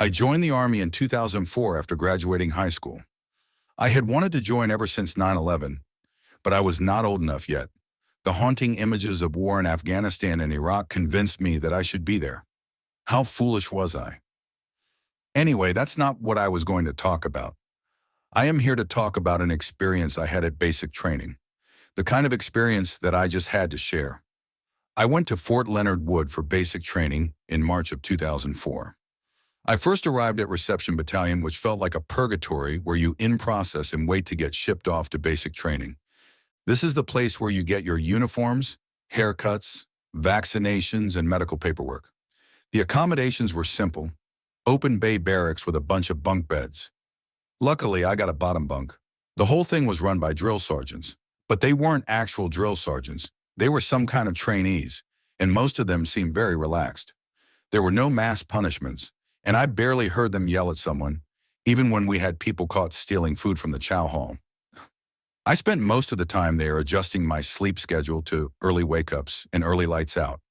I joined the Army in 2004 after graduating high school. I had wanted to join ever since 9/11, but I was not old enough yet. The haunting images of war in Afghanistan and Iraq convinced me that I should be there. How foolish was I? Anyway, that's not what I was going to talk about. I am here to talk about an experience I had at basic training, the kind of experience that I just had to share. I went to Fort Leonard Wood for basic training in March of 2004. I first arrived at Reception Battalion, which felt like a purgatory where you in-process and wait to get shipped off to basic training. This is the place where you get your uniforms, haircuts, vaccinations, and medical paperwork. The accommodations were simple: open bay barracks with a bunch of bunk beds. Luckily, I got a bottom bunk. The whole thing was run by drill sergeants, but they weren't actual drill sergeants. They were some kind of trainees, and most of them seemed very relaxed. There were no mass punishments, and I barely heard them yell at someone, even when we had people caught stealing food from the chow hall. I spent most of the time there adjusting my sleep schedule to early wake-ups and early lights out.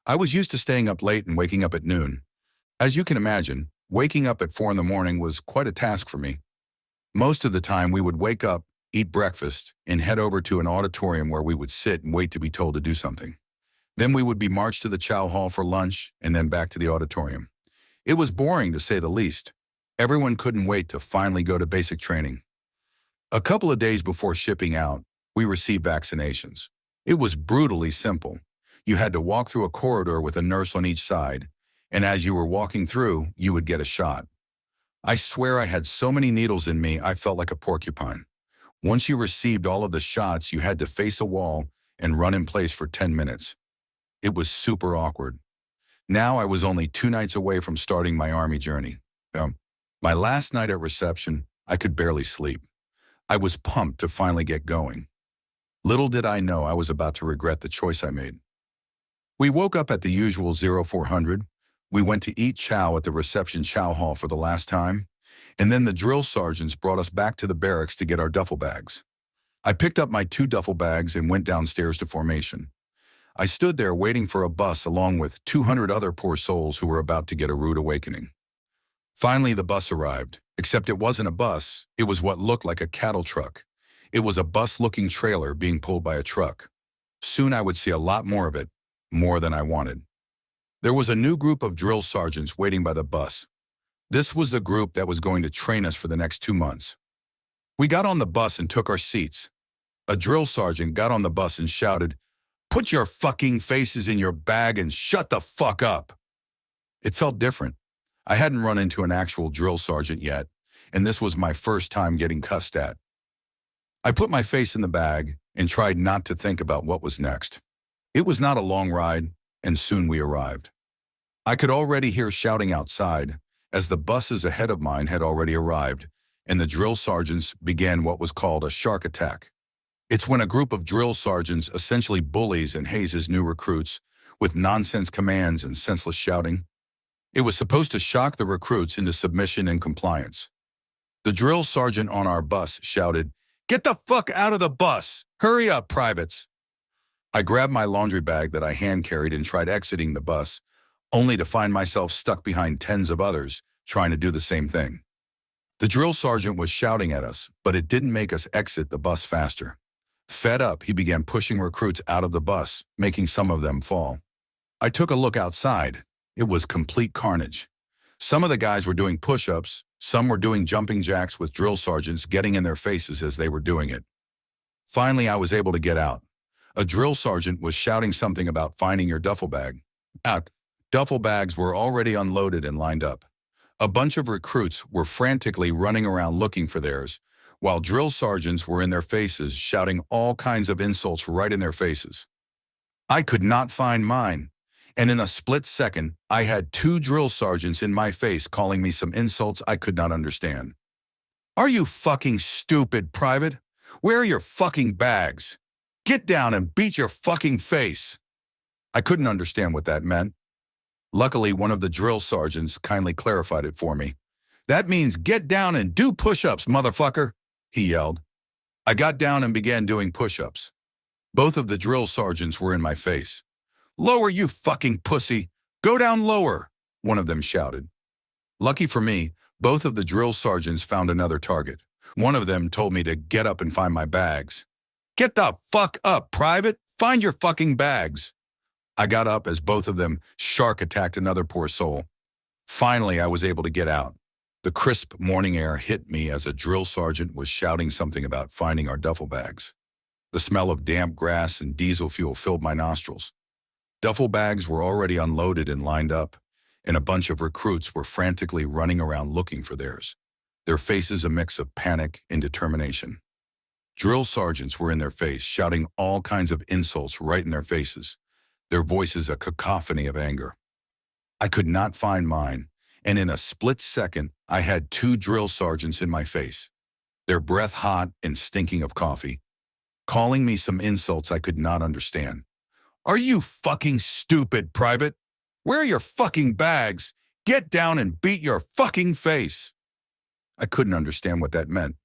I was used to staying up late and waking up at noon. As you can imagine, waking up at 4 in the morning was quite a task for me. Most of the time, we would wake up, eat breakfast, and head over to an auditorium where we would sit and wait to be told to do something. Then we would be marched to the chow hall for lunch and then back to the auditorium. It was boring, to say the least. Everyone couldn't wait to finally go to basic training. A couple of days before shipping out, we received vaccinations. It was brutally simple. You had to walk through a corridor with a nurse on each side, and as you were walking through, you would get a shot. I swear I had so many needles in me, I felt like a porcupine. Once you received all of the shots, you had to face a wall and run in place for 10 minutes. It was super awkward. Now I was only 2 nights away from starting my Army journey. My last night at reception, I could barely sleep. I was pumped to finally get going. Little did I know I was about to regret the choice I made. We woke up at the usual 0400. We went to eat chow at the reception chow hall for the last time, and then the drill sergeants brought us back to the barracks to get our duffel bags. I picked up my 2 duffel bags and went downstairs to formation. I stood there waiting for a bus along with 200 other poor souls who were about to get a rude awakening. Finally, the bus arrived, except it wasn't a bus, it was what looked like a cattle truck. It was a bus-looking trailer being pulled by a truck. Soon I would see a lot more of it, more than I wanted. There was a new group of drill sergeants waiting by the bus. This was the group that was going to train us for the next 2 months. We got on the bus and took our seats. A drill sergeant got on the bus and shouted, "Put your fucking faces in your bag and shut the fuck up." It felt different. I hadn't run into an actual drill sergeant yet, and this was my first time getting cussed at. I put my face in the bag and tried not to think about what was next. It was not a long ride, and soon we arrived. I could already hear shouting outside, as the buses ahead of mine had already arrived, and the drill sergeants began what was called a shark attack. It's when a group of drill sergeants essentially bullies and hazes new recruits with nonsense commands and senseless shouting. It was supposed to shock the recruits into submission and compliance. The drill sergeant on our bus shouted, "Get the fuck out of the bus! Hurry up, privates!" I grabbed my laundry bag that I hand-carried and tried exiting the bus, only to find myself stuck behind tens of others trying to do the same thing. The drill sergeant was shouting at us, but it didn't make us exit the bus faster. Fed up, he began pushing recruits out of the bus, making some of them fall. I took a look outside. It was complete carnage. Some of the guys were doing push-ups, some were doing jumping jacks with drill sergeants getting in their faces as they were doing it. Finally, I was able to get out. A drill sergeant was shouting something about finding your duffel bag. Duffel bags were already unloaded and lined up. A bunch of recruits were frantically running around looking for theirs, while drill sergeants were in their faces shouting all kinds of insults right in their faces. I could not find mine, and in a split second, I had 2 drill sergeants in my face calling me some insults I could not understand. "Are you fucking stupid, Private? Where are your fucking bags? Get down and beat your fucking face." I couldn't understand what that meant. Luckily, one of the drill sergeants kindly clarified it for me. "That means get down and do push-ups, motherfucker," he yelled. I got down and began doing push-ups. Both of the drill sergeants were in my face. "Lower, you fucking pussy! Go down lower," one of them shouted. Lucky for me, both of the drill sergeants found another target. One of them told me to get up and find my bags. Get the fuck up, Private! Find your fucking bags! I got up as both of them shark attacked another poor soul. Finally, I was able to get out. The crisp morning air hit me as a drill sergeant was shouting something about finding our duffel bags. The smell of damp grass and diesel fuel filled my nostrils. Duffel bags were already unloaded and lined up, and a bunch of recruits were frantically running around looking for theirs, their faces a mix of panic and determination. Drill sergeants were in their face, shouting all kinds of insults right in their faces, their voices a cacophony of anger. I could not find mine, and in a split second, I had two drill sergeants in my face, their breath hot and stinking of coffee, calling me some insults I could not understand. Are you fucking stupid, Private? Where are your fucking bags? Get down and beat your fucking face. I couldn't understand what that meant.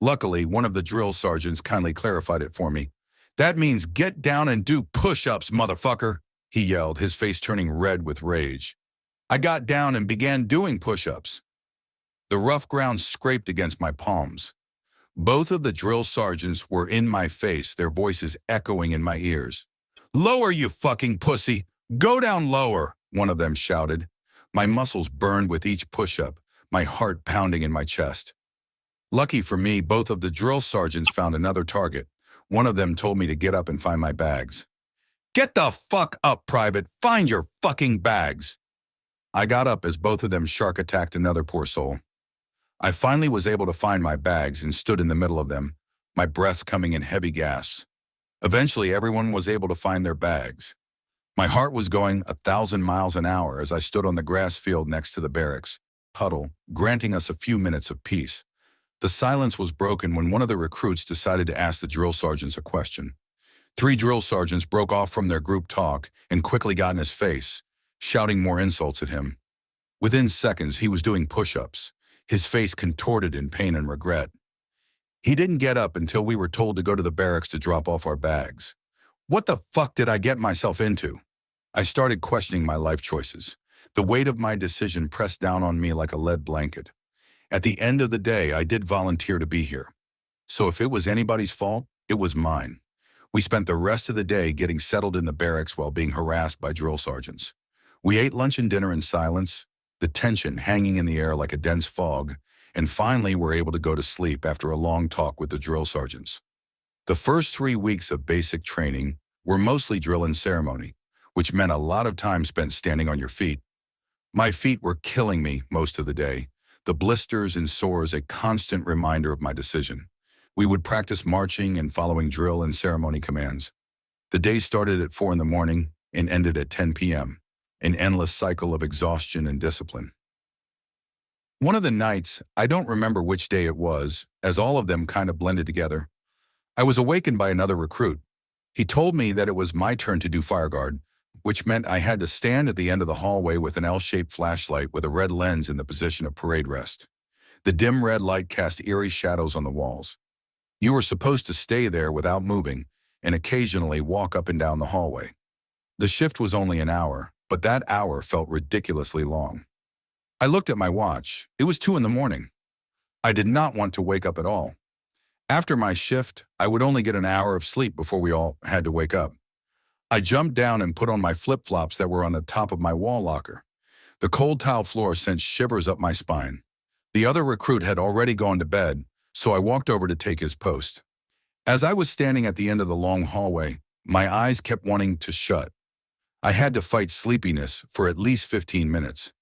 Luckily, one of the drill sergeants kindly clarified it for me. That means get down and do push-ups, motherfucker, he yelled, his face turning red with rage. I got down and began doing push-ups. The rough ground scraped against my palms. Both of the drill sergeants were in my face, their voices echoing in my ears. Lower, you fucking pussy! Go down lower, one of them shouted. My muscles burned with each push-up, my heart pounding in my chest. Lucky for me, both of the drill sergeants found another target. One of them told me to get up and find my bags. Get the fuck up, Private! Find your fucking bags! I got up as both of them shark attacked another poor soul. I finally was able to find my bags and stood in the middle of them, my breath coming in heavy gasps. Eventually, everyone was able to find their bags. My heart was going 1,000 miles an hour as I stood on the grass field next to the barracks huddle, granting us a few minutes of peace. The silence was broken when one of the recruits decided to ask the drill sergeants a question. 3 drill sergeants broke off from their group talk and quickly got in his face, shouting more insults at him. Within seconds, he was doing push-ups, his face contorted in pain and regret. He didn't get up until we were told to go to the barracks to drop off our bags. What the fuck did I get myself into? I started questioning my life choices. The weight of my decision pressed down on me like a lead blanket. At the end of the day, I did volunteer to be here. So if it was anybody's fault, it was mine. We spent the rest of the day getting settled in the barracks while being harassed by drill sergeants. We ate lunch and dinner in silence, the tension hanging in the air like a dense fog, and finally were able to go to sleep after a long talk with the drill sergeants. The first 3 weeks of basic training were mostly drill and ceremony, which meant a lot of time spent standing on your feet. My feet were killing me most of the day, the blisters and sores a constant reminder of my decision. We would practice marching and following drill and ceremony commands. The day started at 4 in the morning and ended at 10 p.m., an endless cycle of exhaustion and discipline. One of the nights, I don't remember which day it was, as all of them kind of blended together, I was awakened by another recruit. He told me that it was my turn to do fire guard, which meant I had to stand at the end of the hallway with an L-shaped flashlight with a red lens in the position of parade rest. The dim red light cast eerie shadows on the walls. You were supposed to stay there without moving and occasionally walk up and down the hallway. The shift was only an hour, but that hour felt ridiculously long. I looked at my watch. It was 2 in the morning. I did not want to wake up at all. After my shift, I would only get an hour of sleep before we all had to wake up. I jumped down and put on my flip-flops that were on the top of my wall locker. The cold tile floor sent shivers up my spine. The other recruit had already gone to bed, so I walked over to take his post. As I was standing at the end of the long hallway, my eyes kept wanting to shut. I had to fight sleepiness for at least 15 minutes.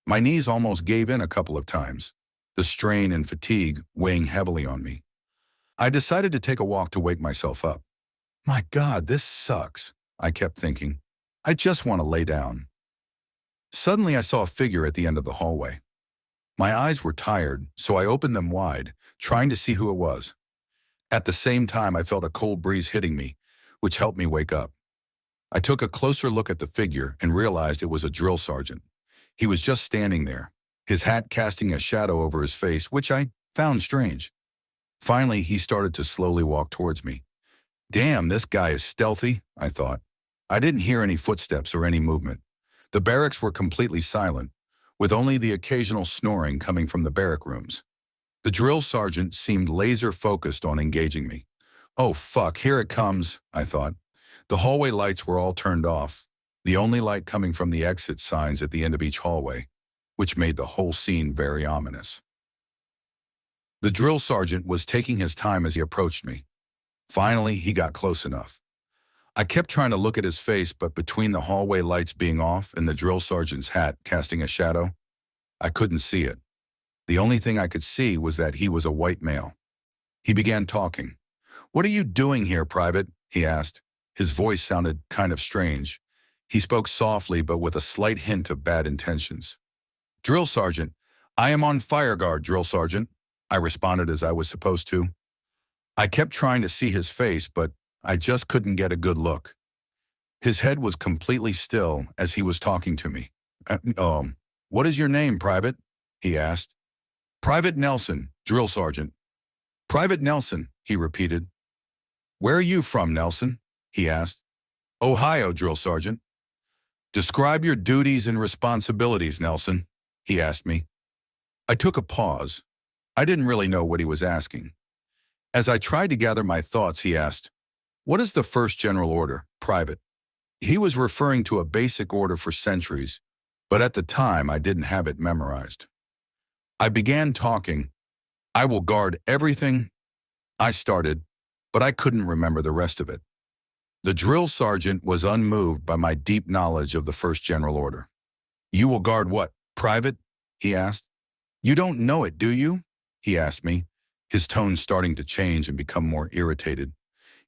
My knees almost gave in a couple of times, the strain and fatigue weighing heavily on me. I decided to take a walk to wake myself up. My God, this sucks, I kept thinking. I just want to lay down. Suddenly I saw a figure at the end of the hallway. My eyes were tired, so I opened them wide, trying to see who it was. At the same time, I felt a cold breeze hitting me, which helped me wake up. I took a closer look at the figure and realized it was a drill sergeant. He was just standing there, his hat casting a shadow over his face, which I found strange. Finally, he started to slowly walk towards me. Damn, this guy is stealthy, I thought. I didn't hear any footsteps or any movement. The barracks were completely silent. with only the occasional snoring coming from the barrack rooms. The drill sergeant seemed laser-focused on engaging me. Oh fuck, here it comes, I thought. The hallway lights were all turned off, the only light coming from the exit signs at the end of each hallway, which made the whole scene very ominous. The drill sergeant was taking his time as he approached me. Finally, he got close enough. I kept trying to look at his face, but between the hallway lights being off and the drill sergeant's hat casting a shadow, I couldn't see it. The only thing I could see was that he was a white male. He began talking. "What are you doing here, Private?" he asked. His voice sounded kind of strange. He spoke softly but with a slight hint of bad intentions. "Drill Sergeant, I am on fire guard, Drill Sergeant," I responded as I was supposed to. I kept trying to see his face, but I just couldn't get a good look. His head was completely still as he was talking to me. What is your name, Private?" he asked. "Private Nelson, Drill Sergeant." "Private Nelson," he repeated. "Where are you from, Nelson?" he asked. "Ohio, Drill Sergeant." "Describe your duties and responsibilities, Nelson," he asked me. I took a pause. I didn't really know what he was asking. As I tried to gather my thoughts, he asked, "What is the first general order, Private?" He was referring to a basic order for sentries, but at the time I didn't have it memorized. I began talking. "I will guard everything," I started, but I couldn't remember the rest of it. The drill sergeant was unmoved by my deep knowledge of the first general order. "You will guard what, Private?" he asked. "You don't know it, do you?" he asked me, his tone starting to change and become more irritated.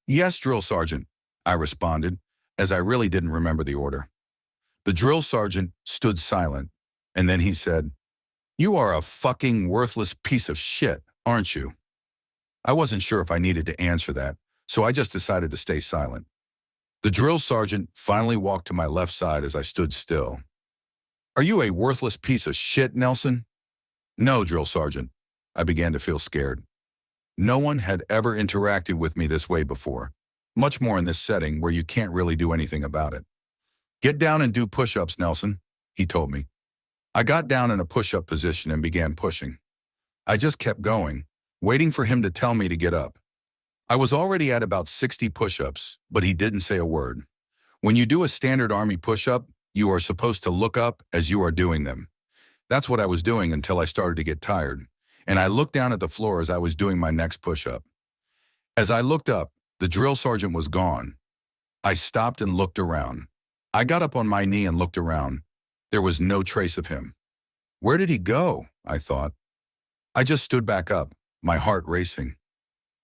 "Yes, Drill Sergeant," I responded, as I really didn't remember the order. The drill sergeant stood silent, and then he said, "You are a fucking worthless piece of shit, aren't you?" I wasn't sure if I needed to answer that, so I just decided to stay silent. The drill sergeant finally walked to my left side as I stood still. "Are you a worthless piece of shit, Nelson?" "No, Drill Sergeant." I began to feel scared. No one had ever interacted with me this way before, much more in this setting where you can't really do anything about it. "Get down and do push-ups, Nelson," he told me. I got down in a push-up position and began pushing. I just kept going, waiting for him to tell me to get up. I was already at about 60 push-ups, but he didn't say a word. When you do a standard Army push-up, you are supposed to look up as you are doing them. That's what I was doing until I started to get tired, and I looked down at the floor as I was doing my next push-up. As I looked up, the drill sergeant was gone. I stopped and looked around. I got up on my knee and looked around. There was no trace of him. Where did he go? I thought. I just stood back up, my heart racing.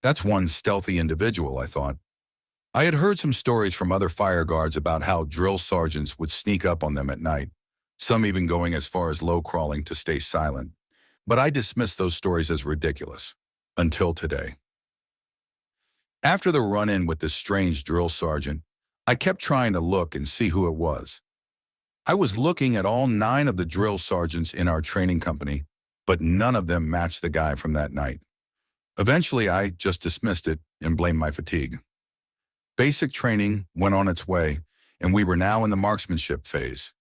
That's one stealthy individual, I thought. I had heard some stories from other fire guards about how drill sergeants would sneak up on them at night, some even going as far as low crawling to stay silent. But I dismissed those stories as ridiculous, until today. After the run-in with this strange drill sergeant, I kept trying to look and see who it was. I was looking at all 9 of the drill sergeants in our training company, but none of them matched the guy from that night. Eventually, I just dismissed it and blamed my fatigue. Basic training went on its way, and we were now in the marksmanship phase.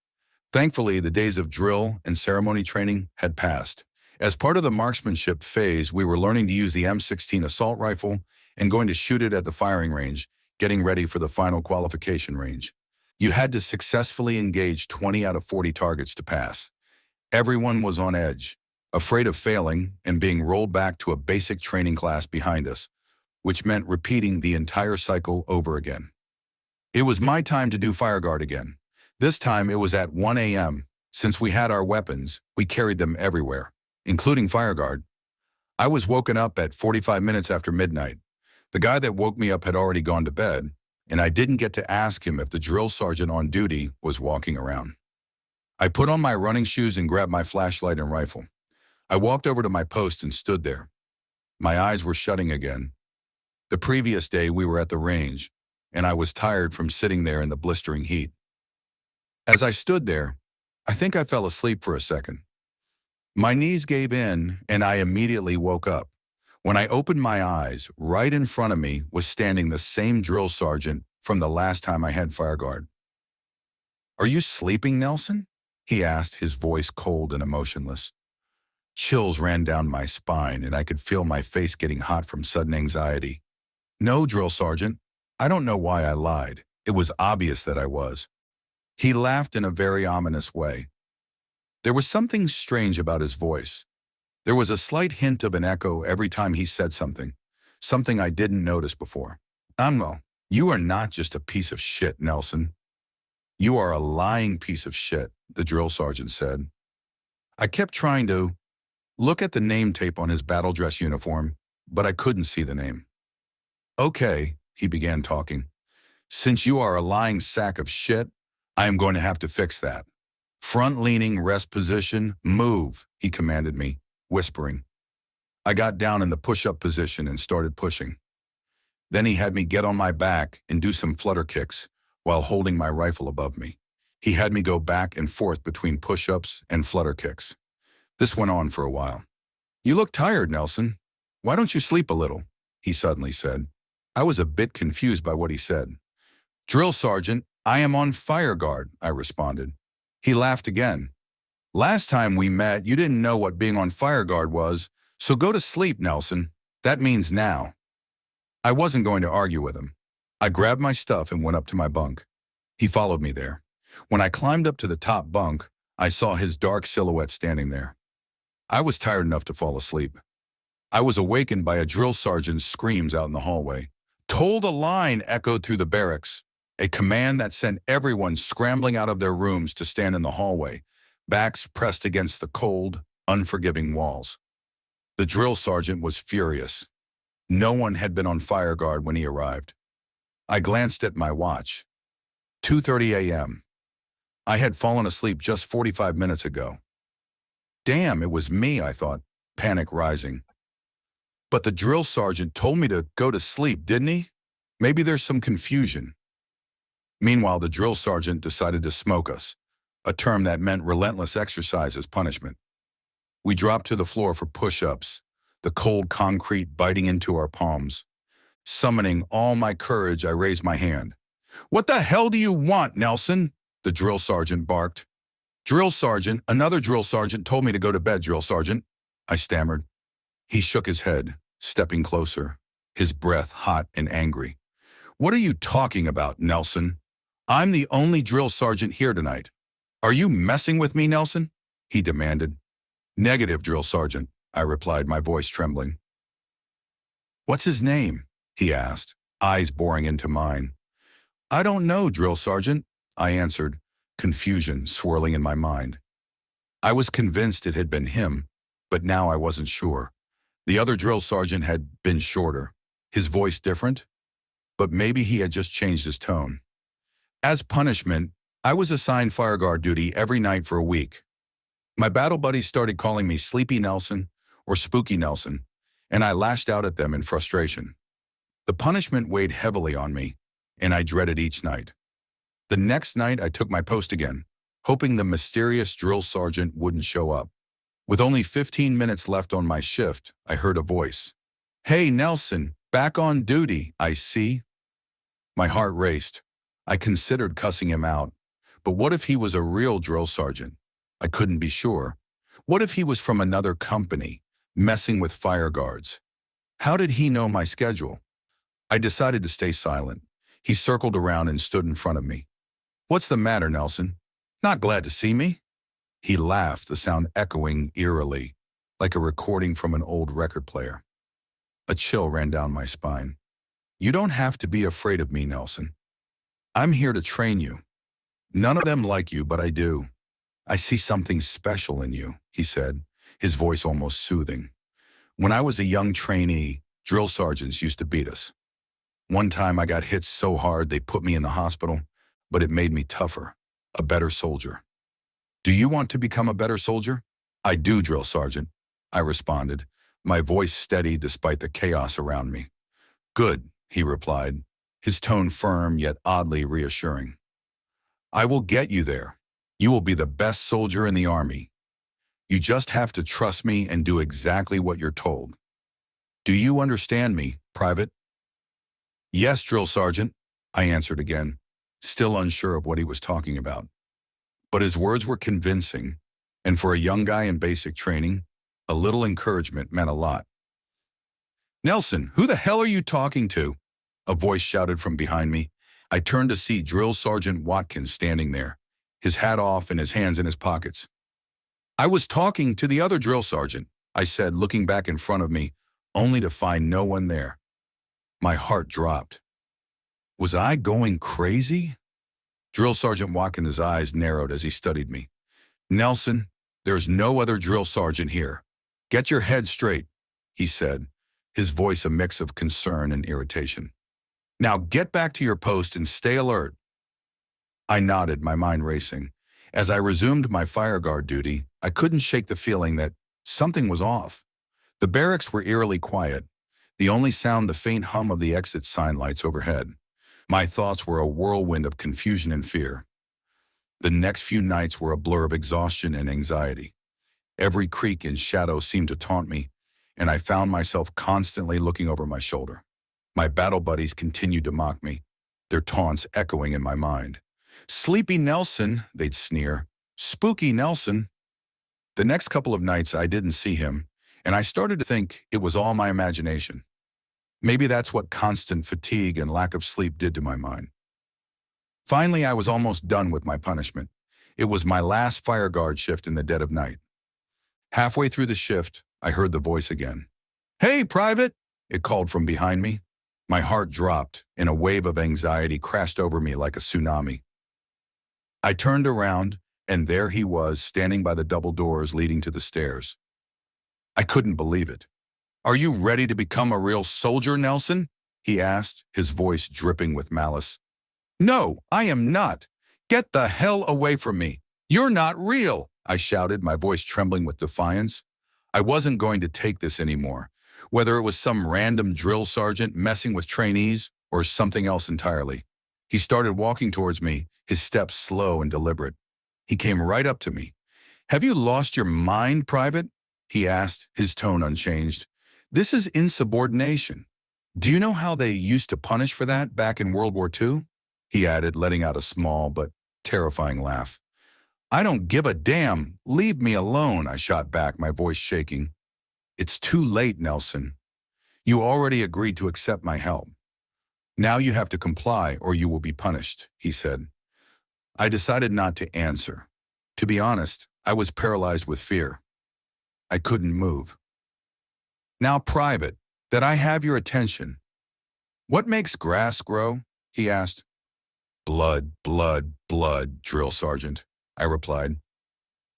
Thankfully, the days of drill and ceremony training had passed. As part of the marksmanship phase, we were learning to use the M16 assault rifle and going to shoot it at the firing range, getting ready for the final qualification range. You had to successfully engage 20 out of 40 targets to pass. Everyone was on edge, afraid of failing and being rolled back to a basic training class behind us, which meant repeating the entire cycle over again. It was my time to do fire guard again. This time it was at 1 a.m. Since we had our weapons, we carried them everywhere, including fire guard. I was woken up at 45 minutes after midnight. The guy that woke me up had already gone to bed, and I didn't get to ask him if the drill sergeant on duty was walking around. I put on my running shoes and grabbed my flashlight and rifle. I walked over to my post and stood there. My eyes were shutting again. The previous day we were at the range, and I was tired from sitting there in the blistering heat. As I stood there, I think I fell asleep for a second. My knees gave in, and I immediately woke up. When I opened my eyes, right in front of me was standing the same drill sergeant from the last time I had fire guard. "Are you sleeping, Nelson?" he asked, his voice cold and emotionless. Chills ran down my spine, and I could feel my face getting hot from sudden anxiety. No, drill sergeant. I don't know why I lied. It was obvious that I was. He laughed in a very ominous way. There was something strange about his voice. There was a slight hint of an echo every time he said something I didn't notice before. Well, you are not just a piece of shit, Nelson. You are a lying piece of shit, the drill sergeant said. I kept trying to look at the name tape on his battle dress uniform, but I couldn't see the name. Okay, he began talking. Since you are a lying sack of shit, I am going to have to fix that. Front-leaning rest position, move, he commanded me, whispering. I got down in the push-up position and started pushing. Then he had me get on my back and do some flutter kicks while holding my rifle above me. He had me go back and forth between push-ups and flutter kicks. This went on for a while. You look tired, Nelson. Why don't you sleep a little? He suddenly said. I was a bit confused by what he said. Drill sergeant, I am on fire guard, I responded. He laughed again. Last time we met, you didn't know what being on fire guard was, so go to sleep, Nelson. That means now. I wasn't going to argue with him. I grabbed my stuff and went up to my bunk. He followed me there. When I climbed up to the top bunk, I saw his dark silhouette standing there. I was tired enough to fall asleep. I was awakened by a drill sergeant's screams out in the hallway. Told a line echoed through the barracks, a command that sent everyone scrambling out of their rooms to stand in the hallway, backs pressed against the cold, unforgiving walls. The drill sergeant was furious. No one had been on fire guard when he arrived. I glanced at my watch. 2:30 a.m. I had fallen asleep just 45 minutes ago. Damn, it was me, I thought, panic rising. But the drill sergeant told me to go to sleep, didn't he? Maybe there's some confusion. Meanwhile, the drill sergeant decided to smoke us, a term that meant relentless exercise as punishment. We dropped to the floor for push-ups, the cold concrete biting into our palms. Summoning all my courage, I raised my hand. What the hell do you want, Nelson? The drill sergeant barked. Drill sergeant, another drill sergeant told me to go to bed, drill sergeant, I stammered. He shook his head, stepping closer, his breath hot and angry. What are you talking about, Nelson? I'm the only drill sergeant here tonight. Are you messing with me, Nelson? He demanded. Negative, drill sergeant, I replied, my voice trembling. What's his name? He asked, eyes boring into mine. I don't know, drill sergeant, I answered, confusion swirling in my mind. I was convinced it had been him, but now I wasn't sure. The other drill sergeant had been shorter, his voice different, but maybe he had just changed his tone. As punishment, I was assigned fire guard duty every night for a week. My battle buddies started calling me Sleepy Nelson or Spooky Nelson, and I lashed out at them in frustration. The punishment weighed heavily on me, and I dreaded each night. The next night, I took my post again, hoping the mysterious drill sergeant wouldn't show up. With only 15 minutes left on my shift, I heard a voice. Hey, Nelson, back on duty, I see. My heart raced. I considered cussing him out. But what if he was a real drill sergeant? I couldn't be sure. What if he was from another company, messing with fire guards? How did he know my schedule? I decided to stay silent. He circled around and stood in front of me. What's the matter, Nelson? Not glad to see me? He laughed, the sound echoing eerily, like a recording from an old record player. A chill ran down my spine. You don't have to be afraid of me, Nelson. I'm here to train you. None of them like you, but I do. I see something special in you, he said, his voice almost soothing. When I was a young trainee, drill sergeants used to beat us. One time I got hit so hard they put me in the hospital, but it made me tougher, a better soldier. Do you want to become a better soldier? I do, drill sergeant, I responded, my voice steady despite the chaos around me. Good, he replied, his tone firm yet oddly reassuring. I will get you there. You will be the best soldier in the Army. You just have to trust me and do exactly what you're told. Do you understand me, Private? Yes, drill sergeant, I answered again, still unsure of what he was talking about. But his words were convincing, and for a young guy in basic training, a little encouragement meant a lot. "Nelson, who the hell are you talking to?" A voice shouted from behind me. I turned to see Drill Sergeant Watkins standing there, his hat off and his hands in his pockets. "I was talking to the other drill sergeant," I said, looking back in front of me, only to find no one there. My heart dropped. Was I going crazy? Drill Sergeant Watkins' eyes narrowed as he studied me. "Nelson, there's no other drill sergeant here. Get your head straight," he said, his voice a mix of concern and irritation. "Now get back to your post and stay alert." I nodded, my mind racing. As I resumed my fire guard duty, I couldn't shake the feeling that something was off. The barracks were eerily quiet, the only sound the faint hum of the exit sign lights overhead. My thoughts were a whirlwind of confusion and fear. The next few nights were a blur of exhaustion and anxiety. Every creak and shadow seemed to taunt me, and I found myself constantly looking over my shoulder. My battle buddies continued to mock me, their taunts echoing in my mind. "Sleepy Nelson," they'd sneer. "Spooky Nelson." The next couple of nights I didn't see him, and I started to think it was all my imagination. Maybe that's what constant fatigue and lack of sleep did to my mind. Finally, I was almost done with my punishment. It was my last fire guard shift in the dead of night. Halfway through the shift, I heard the voice again. "Hey, Private!" it called from behind me. My heart dropped, and a wave of anxiety crashed over me like a tsunami. I turned around, and there he was, standing by the double doors leading to the stairs. I couldn't believe it. "Are you ready to become a real soldier, Nelson?" he asked, his voice dripping with malice. "No, I am not. Get the hell away from me. You're not real," I shouted, my voice trembling with defiance. I wasn't going to take this anymore, whether it was some random drill sergeant messing with trainees or something else entirely. He started walking towards me, his steps slow and deliberate. He came right up to me. "Have you lost your mind, Private?" he asked, his tone unchanged. "This is insubordination. Do you know how they used to punish for that back in World War II? He added, letting out a small but terrifying laugh. "I don't give a damn. Leave me alone," I shot back, my voice shaking. "It's too late, Nelson. You already agreed to accept my help. Now you have to comply or you will be punished," he said. I decided not to answer. To be honest, I was paralyzed with fear. I couldn't move. "Now, Private, that I have your attention. What makes grass grow?" he asked. "Blood, blood, blood, drill sergeant," I replied.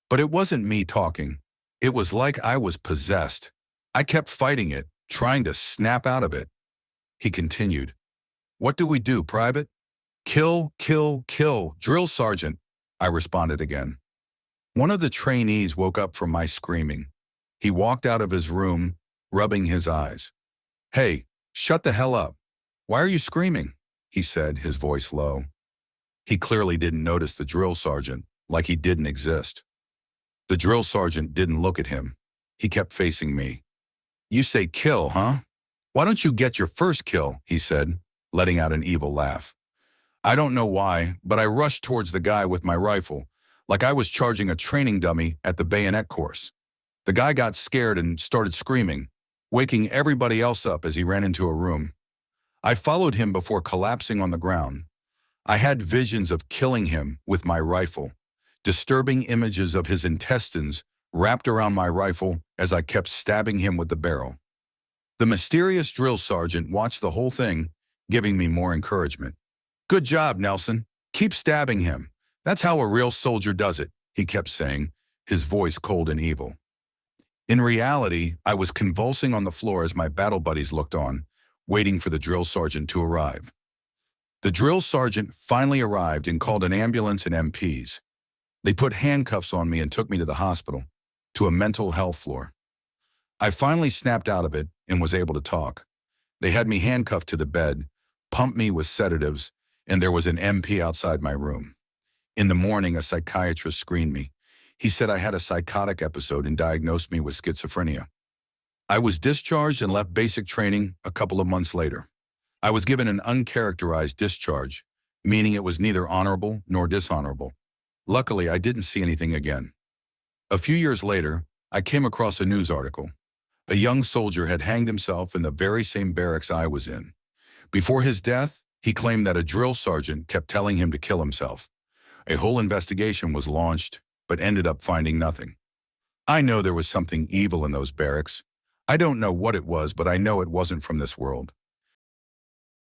But it wasn't me talking. It was like I was possessed. I kept fighting it, trying to snap out of it. He continued. "What do we do, Private?" "Kill, kill, kill, drill sergeant," I responded again. One of the trainees woke up from my screaming. He walked out of his room, rubbing his eyes. "Hey, shut the hell up. Why are you screaming?" he said, his voice low. He clearly didn't notice the drill sergeant, like he didn't exist. The drill sergeant didn't look at him. He kept facing me. "You say kill, huh? Why don't you get your first kill?" he said, letting out an evil laugh. I don't know why, but I rushed towards the guy with my rifle, like I was charging a training dummy at the bayonet course. The guy got scared and started screaming, waking everybody else up as he ran into a room. I followed him before collapsing on the ground. I had visions of killing him with my rifle, disturbing images of his intestines wrapped around my rifle as I kept stabbing him with the barrel. The mysterious drill sergeant watched the whole thing, giving me more encouragement. "Good job, Nelson. Keep stabbing him. That's how a real soldier does it," he kept saying, his voice cold and evil. In reality, I was convulsing on the floor as my battle buddies looked on, waiting for the drill sergeant to arrive. The drill sergeant finally arrived and called an ambulance and MPs. They put handcuffs on me and took me to the hospital, to a mental health floor. I finally snapped out of it and was able to talk. They had me handcuffed to the bed, pumped me with sedatives, and there was an MP outside my room. In the morning, a psychiatrist screened me. He said I had a psychotic episode and diagnosed me with schizophrenia. I was discharged and left basic training a couple of months later. I was given an uncharacterized discharge, meaning it was neither honorable nor dishonorable. Luckily, I didn't see anything again. A few years later, I came across a news article. A young soldier had hanged himself in the very same barracks I was in. Before his death, he claimed that a drill sergeant kept telling him to kill himself. A whole investigation was launched, but ended up finding nothing. I know there was something evil in those barracks. I don't know what it was, but I know it wasn't from this world.